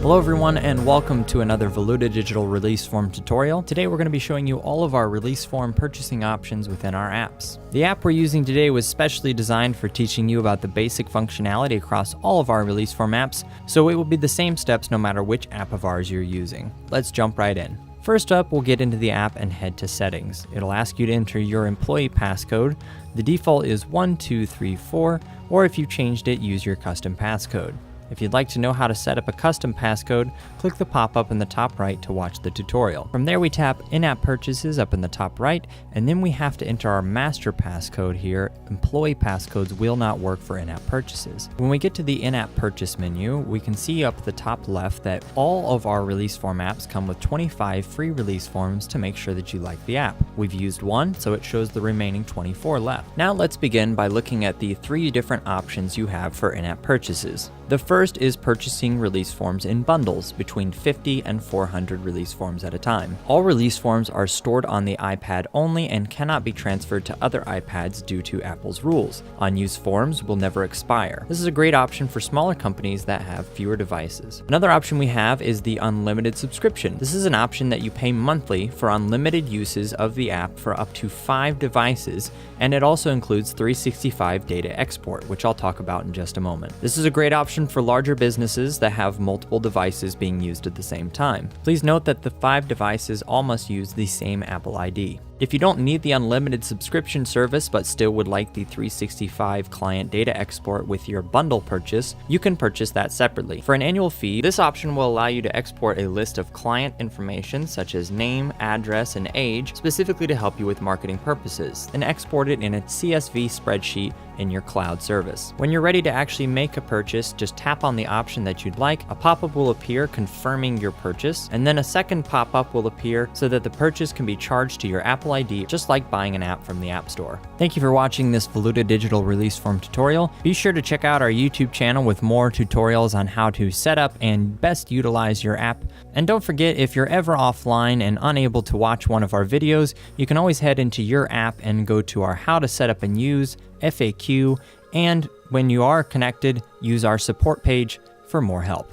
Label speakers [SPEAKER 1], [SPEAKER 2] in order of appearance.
[SPEAKER 1] Hello everyone and welcome to another Voluta digital release form tutorial. Today we're going to be showing you all of our release form purchasing options within our apps. The app we're using today was specially designed for teaching you about the basic functionality across all of our release form apps, so it will be the same steps no matter which app of ours you're using. Let's jump right in. First up, we'll get into the app and head to settings. It'll ask you to enter your employee passcode. The default is 1234, or if you changed it, use your custom passcode. If you'd like to know how to set up a custom passcode, click the pop-up in the top right to watch the tutorial. From there we tap in-app purchases up in the top right, and then we have to enter our master passcode here. Employee passcodes will not work for in-app purchases. When we get to the in-app purchase menu, we can see up the top left that all of our release form apps come with 25 free release forms to make sure that you like the app. We've used one, so it shows the remaining 24 left. Now let's begin by looking at the 3 different options you have for in-app purchases. The first is purchasing release forms in bundles between 50 and 400 release forms at a time. All release forms are stored on the iPad only and cannot be transferred to other iPads due to Apple's rules. Unused forms will never expire. This is a great option for smaller companies that have fewer devices. Another option we have is the unlimited subscription. This is an option that you pay monthly for unlimited uses of the app for up to 5 devices, and it also includes 365 data export, which I'll talk about in just a moment. This is a great option for larger businesses that have multiple devices being used at the same time. Please note that the 5 devices all must use the same Apple ID. If you don't need the unlimited subscription service but still would like the 365 client data export with your bundle purchase, you can purchase that separately. For an annual fee, this option will allow you to export a list of client information such as name, address, and age, specifically to help you with marketing purposes, and export it in a CSV spreadsheet in your cloud service. When you're ready to actually make a purchase, just tap on the option that you'd like. A pop-up will appear confirming your purchase, and then a second pop-up will appear so that the purchase can be charged to your Apple ID, just like buying an app from the App Store. Thank you for watching this Voluta digital release form tutorial. Be sure to check out our YouTube channel with more tutorials on how to set up and best utilize your app. And don't forget, if you're ever offline and unable to watch one of our videos, you can always head into your app and go to our How to Set Up and Use FAQ, and when you are connected, use our support page for more help.